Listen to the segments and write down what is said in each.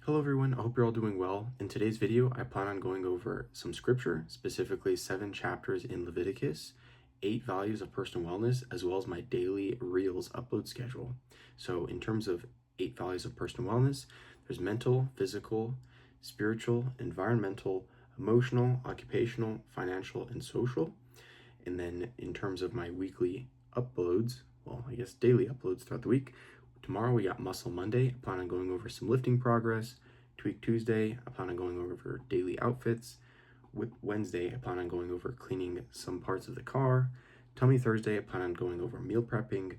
Hello everyone, I hope you're all doing well. In today's video, I plan on going over some scripture, specifically 7 chapters in Leviticus, 8 values of personal wellness, as well as my daily Reels upload schedule. So in terms of 8 values of personal wellness, there's mental, physical, spiritual, environmental, emotional, occupational, financial, and social. And then in terms of my weekly uploads, daily uploads throughout the week, tomorrow we got Muscle Monday. I plan on going over some lifting progress. Tweak Tuesday, I plan on going over daily outfits. With Wednesday, I plan on going over cleaning some parts of the car. Tummy Thursday, I plan on going over meal prepping.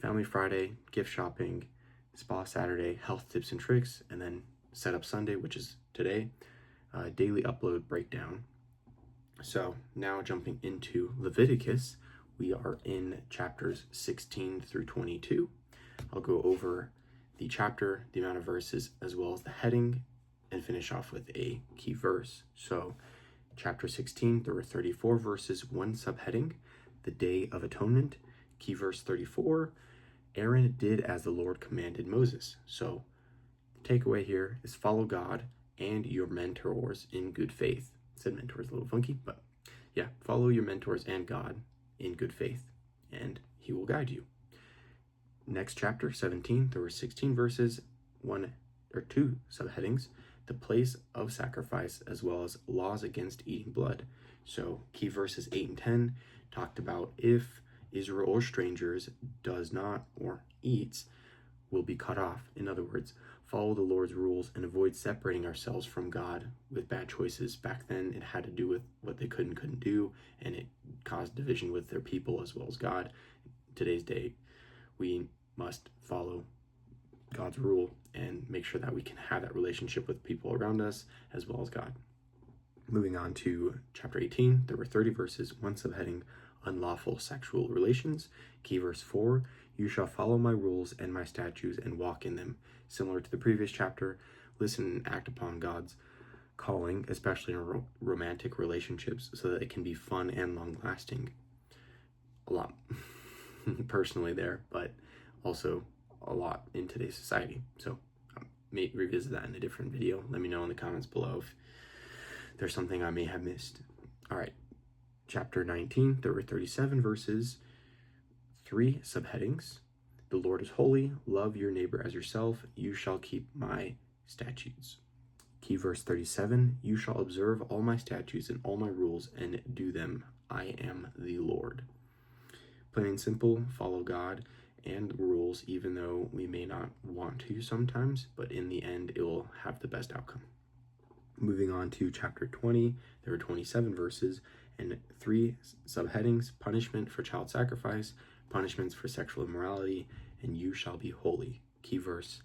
Family Friday, gift shopping. Spa Saturday, health tips and tricks. And then Setup Sunday, which is today, daily upload breakdown. So now jumping into Leviticus, we are in chapters 16 through 22. I'll go over the chapter, the amount of verses, as well as the heading, and finish off with a key verse. So chapter 16, there were 34 verses, one subheading, the Day of Atonement. Key verse 34, Aaron did as the Lord commanded Moses. So the takeaway here is follow God and your mentors in good faith. I said mentors a little funky, but yeah, follow your mentors and God in good faith, and he will guide you. Next chapter, 17, there were 16 verses, 1 or 2 subheadings, the place of sacrifice, as well as laws against eating blood. So key verses 8 and 10 talked about if Israel or strangers does not or eats, will be cut off. In other words, follow the Lord's rules and avoid separating ourselves from God with bad choices. Back then, it had to do with what they could and couldn't do, and it caused division with their people as well as God. Today's day, we must follow God's rule and make sure that we can have that relationship with people around us as well as God. Moving on to chapter 18, there were 30 verses, one subheading, unlawful sexual relations. Key verse 4, you shall follow my rules and my statutes and walk in them. Similar to the previous chapter, listen and act upon God's calling, especially in romantic relationships, so that it can be fun and long-lasting. A lot personally there, but also a lot in today's society. So I may revisit that in a different video. Let me know in the comments below if there's something I may have missed. All right, chapter 19, there were 37 verses, 3 subheadings. The Lord is holy, love your neighbor as yourself, you shall keep my statutes. Key verse 37, you shall observe all my statutes and all my rules and do them. I am the Lord. Plain and simple, follow God and rules, even though we may not want to sometimes, but in the end, it will have the best outcome. Moving on to chapter 20, there are 27 verses and 3 subheadings, punishment for child sacrifice, punishments for sexual immorality, and you shall be holy. Key verse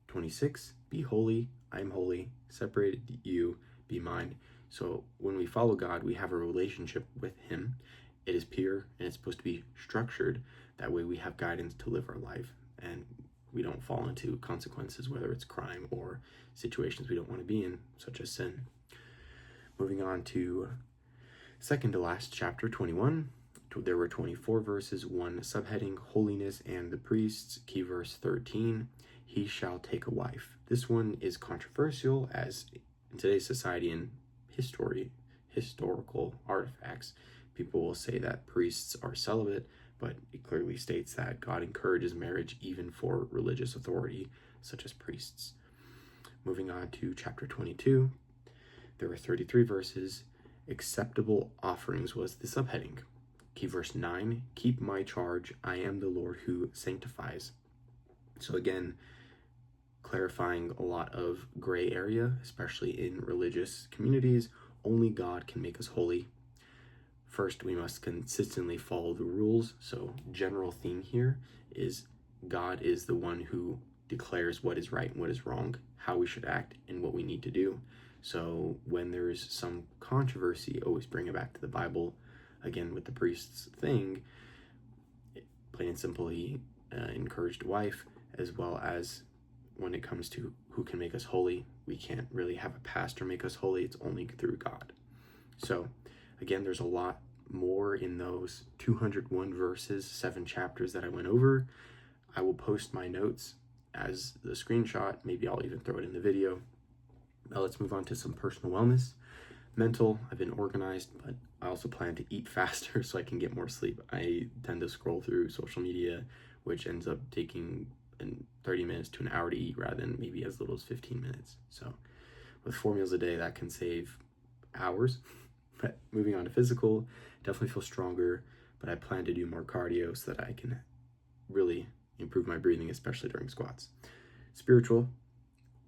26, be holy, I am holy, separated you, be mine. So when we follow God, we have a relationship with him. It is pure and it's supposed to be structured. That way we have guidance to live our life and we don't fall into consequences, whether it's crime or situations we don't want to be in, such as sin. Moving on to second to last chapter, 21. There were 24 verses, 1 subheading, holiness and the priests. Key verse 13, he shall take a wife. This one is controversial, as in today's society and historical artifacts, people will say that priests are celibate, but it clearly states that God encourages marriage even for religious authority, such as priests. Moving on to chapter 22, there were 33 verses. Acceptable offerings was the subheading. Key verse 9, keep my charge, I am the Lord who sanctifies. So again, clarifying a lot of gray area, especially in religious communities. Only God can make us holy. First, we must consistently follow the rules. So general theme here is God is the one who declares what is right and what is wrong, how we should act, and what we need to do. So when there's some controversy, always bring it back to the Bible. Again, with the priest's thing, plain and simple, he encouraged a wife, as well as when it comes to who can make us holy, we can't really have a pastor make us holy. It's only through God. So again, there's a lot more in those 201 verses, 7 chapters that I went over. I will post my notes as the screenshot. Maybe I'll even throw it in the video. Now let's move on to some personal wellness. Mental, I've been organized, but I also plan to eat faster so I can get more sleep. I tend to scroll through social media, which ends up taking 30 minutes to an hour to eat rather than maybe as little as 15 minutes. So with 4 meals a day, that can save hours. But moving on to physical, definitely feel stronger, but I plan to do more cardio so that I can really improve my breathing, especially during squats. Spiritual,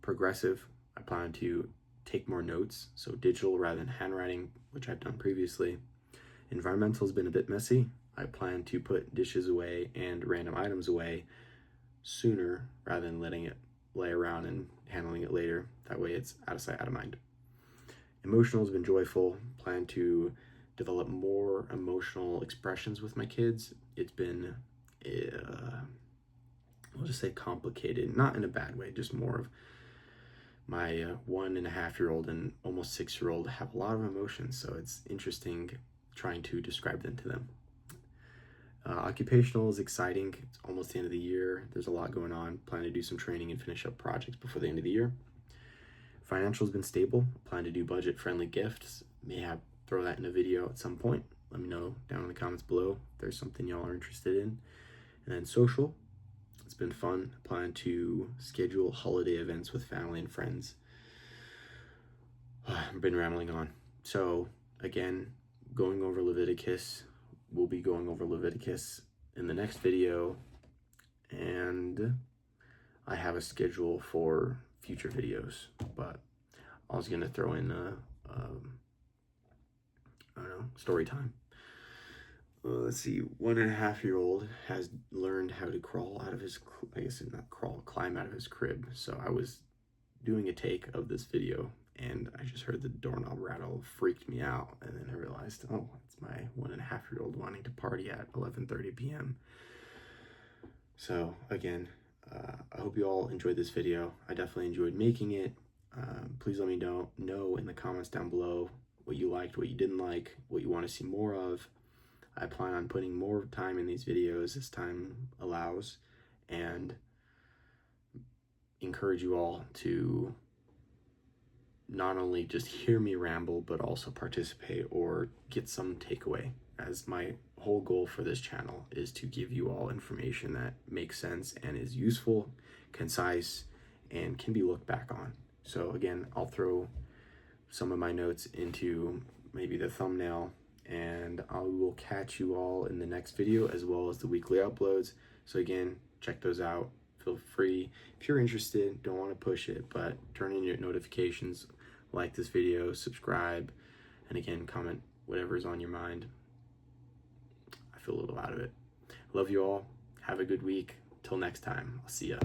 progressive, I plan to take more notes, so digital rather than handwriting, which I've done previously. Environmental has been a bit messy. I plan to put dishes away and random items away sooner rather than letting it lay around and handling it later. That way it's out of sight, out of mind. Emotional has been joyful. Plan to develop more emotional expressions with my kids. It's been, we'll just say complicated, not in a bad way, just more of my 1.5-year-old and almost 6-year-old have a lot of emotions, so it's interesting trying to describe them to them. Occupational is exciting. It's almost the end of the year. There's a lot going on. Plan to do some training and finish up projects before the end of the year. Financial has been stable. Plan to do budget-friendly gifts. May have throw that in a video at some point. Let me know down in the comments below if there's something y'all are interested in. And then social. It's been fun. Plan to schedule holiday events with family and friends. I've been rambling on. So again, going over Leviticus. We'll be going over Leviticus in the next video, and I have a schedule for future videos, but I was gonna throw in I don't know, story time. Let's see, 1.5-year-old has learned how to crawl out of his, I guess not crawl, climb out of his crib. So I was doing a take of this video and I just heard the doorknob rattle, freaked me out. And then I realized, oh, it's my 1.5-year-old wanting to party at 11:30 p.m. So again, I hope you all enjoyed this video. I definitely enjoyed making it. Please let me know in the comments down below what you liked, what you didn't like, what you want to see more of. I plan on putting more time in these videos as time allows, and encourage you all to not only just hear me ramble, but also participate or get some takeaway, as my whole goal for this channel is to give you all information that makes sense and is useful, concise, and can be looked back on. So again, I'll throw some of my notes into maybe the thumbnail, and I will catch you all in the next video as well as the weekly uploads. So again, check those out. Feel free, if you're interested, don't want to push it, but turn in your notifications, like this video, subscribe, and again, comment whatever's on your mind. I feel a little out of it. Love you all. Have a good week. Till next time, I'll see ya.